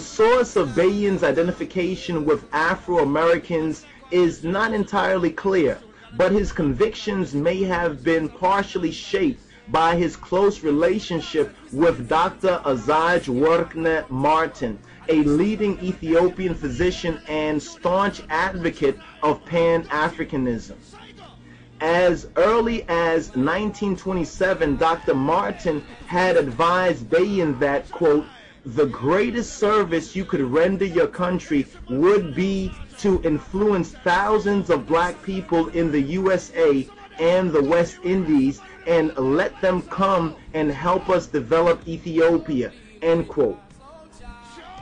source of BAYEN's identification with Afro-Americans is not entirely clear, but his convictions may have been partially shaped by his close relationship with Dr. Azaj Workne Martin, a leading Ethiopian physician and staunch advocate of Pan-Africanism. As early as 1927, Dr. Martin had advised BAYEN that, quote, the greatest service you could render your country would be to influence thousands of black people in the USA and the West Indies and let them come and help us develop Ethiopia, end quote.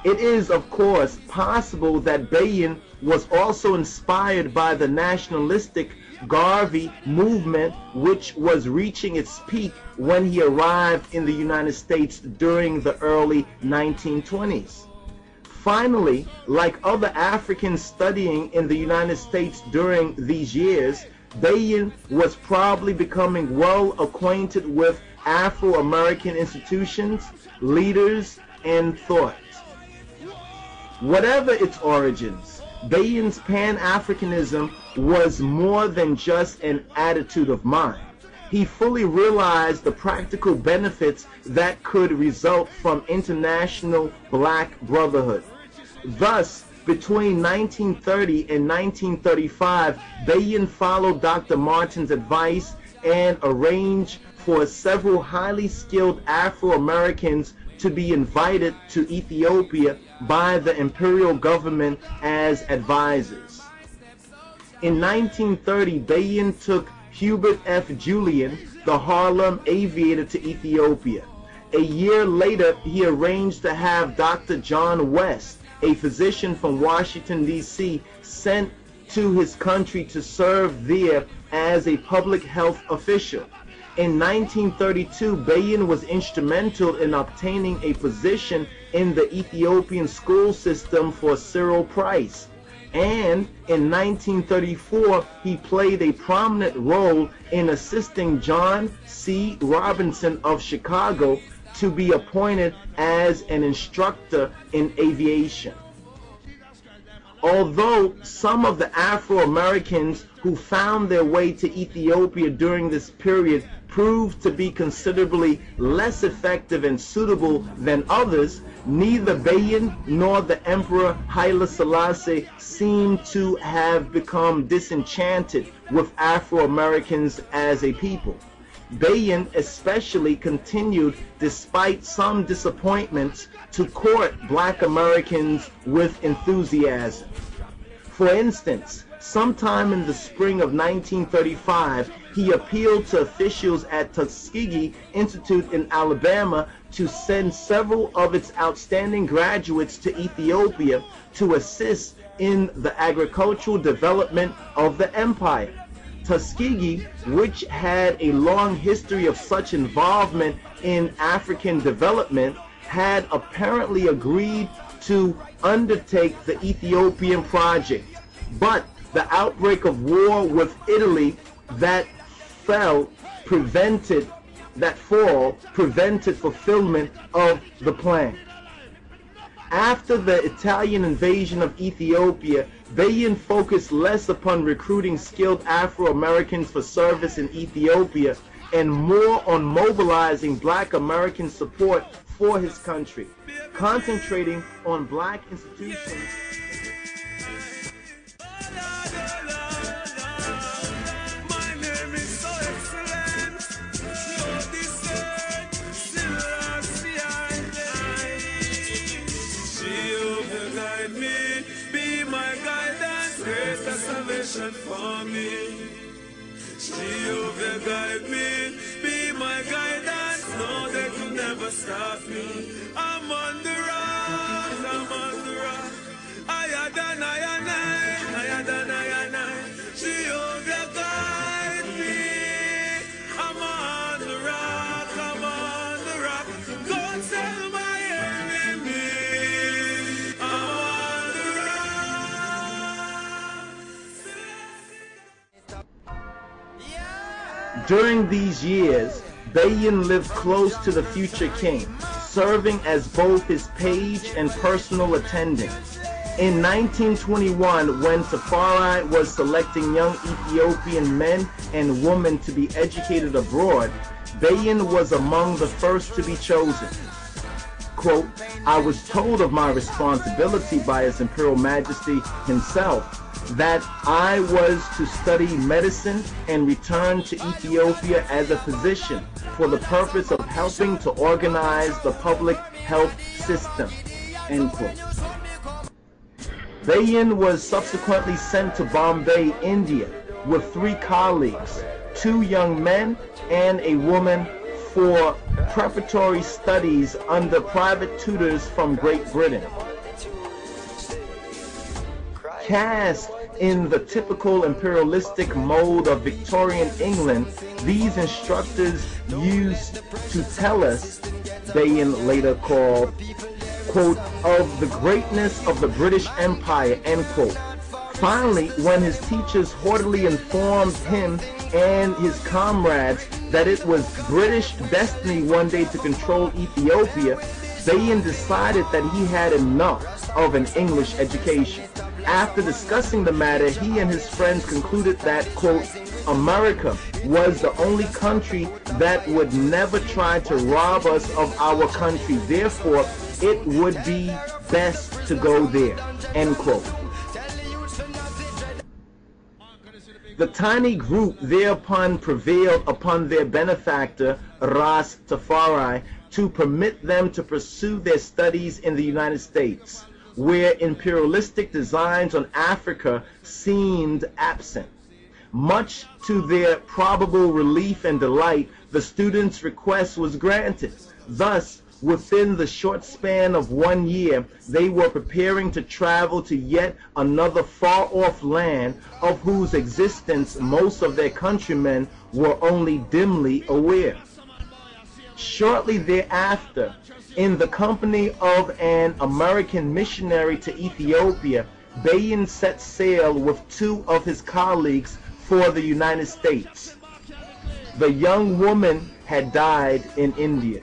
It is, of course, possible that BAYEN was also inspired by the nationalistic Garvey movement, which was reaching its peak when he arrived in the United States during the early 1920s. Finally, like other Africans studying in the United States during these years, BAYEN was probably becoming well acquainted with Afro-American institutions, leaders, and thought. Whatever its origins, BAYEN's Pan-Africanism was more than just an attitude of mind. He fully realized the practical benefits that could result from international black brotherhood. Thus, between 1930 and 1935, BAYEN followed Dr. Martin's advice and arranged for several highly skilled Afro-Americans to be invited to Ethiopia by the imperial government as advisors. In 1930, BAYEN took Hubert F. Julian, the HARLEM aviator, to Ethiopia. A year later, he arranged to have Dr. John West, a physician from Washington, D.C., sent to his country to serve there as a public health official. In 1932, BAYEN was instrumental in obtaining a position in the Ethiopian school system for Cyril Price. And in 1934, he played a prominent role in assisting John C. Robinson of Chicago to be appointed as an instructor in aviation. Although some of the Afro-Americans who found their way to Ethiopia during this period proved to be considerably less effective and suitable than others, neither BAYEN nor the Emperor Haile Selassie seemed to have become disenchanted with Afro-Americans as a people. BAYEN especially continued, despite some disappointments, to court black Americans with enthusiasm. For instance, sometime in the spring of 1935, he appealed to officials at Tuskegee Institute in Alabama to send several of its outstanding graduates to Ethiopia to assist in the agricultural development of the empire. Tuskegee, which had a long history of such involvement in African development, had apparently agreed to undertake the Ethiopian project, but the outbreak of war with Italy that fall prevented fulfillment of the plan. After the Italian invasion of Ethiopia, BAYEN focused less upon recruiting skilled Afro-Americans for service in Ethiopia and more on mobilizing black American support for his country, concentrating on black institutions. For me, Jehovah guide me, be my guidance, no they could never stop me. I'm on the rock, higher than higher than Jehovah guide me, I'm on the rock, go tell my enemy, I'm on the rock. During these years, BAYEN lived close to the future king, serving as both his page and personal attendant. In 1921, when Tafari was selecting young Ethiopian men and women to be educated abroad, BAYEN was among the first to be chosen. Quote, I was told of my responsibility by His Imperial Majesty himself that I was to study medicine and return to Ethiopia as a physician for the purpose of helping to organize the public health system. End quote. BAYEN was subsequently sent to Bombay, India, with 3 colleagues, 2 young men and a woman, for preparatory studies under private tutors from Great Britain. Cast in the typical imperialistic mode of Victorian England, these instructors used to tell us, BAYEN later called, quote, of the greatness of the British Empire, end quote. Finally, when his teachers haughtily informed him and his comrades that it was British destiny one day to control Ethiopia, BAYEN decided that he had enough of an English education. After discussing the matter, he and his friends concluded that, quote, America was the only country that would never try to rob us of our country. Therefore, it would be best to go there, end quote. The tiny group thereupon prevailed upon their benefactor, Ras Tafari, to permit them to pursue their studies in the United States, where imperialistic designs on Africa seemed absent. Much to their probable relief and delight, the students' request was granted. Thus, within the short span of 1 year, they were preparing to travel to yet another far-off land of whose existence most of their countrymen were only dimly aware. Shortly thereafter, in the company of an American missionary to Ethiopia, BAYEN set sail with 2 of his colleagues for the United States. The young woman had died in India.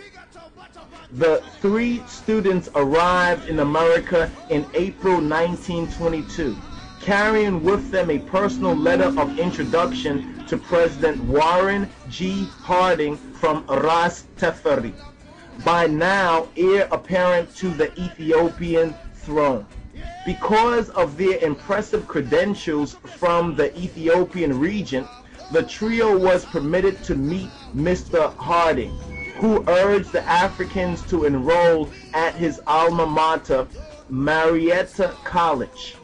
The 3 students arrived in America in April 1922, carrying with them a personal letter of introduction to President Warren G. Harding from Ras Teferi, by now heir apparent to the Ethiopian throne. Because of their impressive credentials from the Ethiopian region, the trio was permitted to meet Mr. Harding, who urged the Africans to enroll at his alma mater, Marietta College.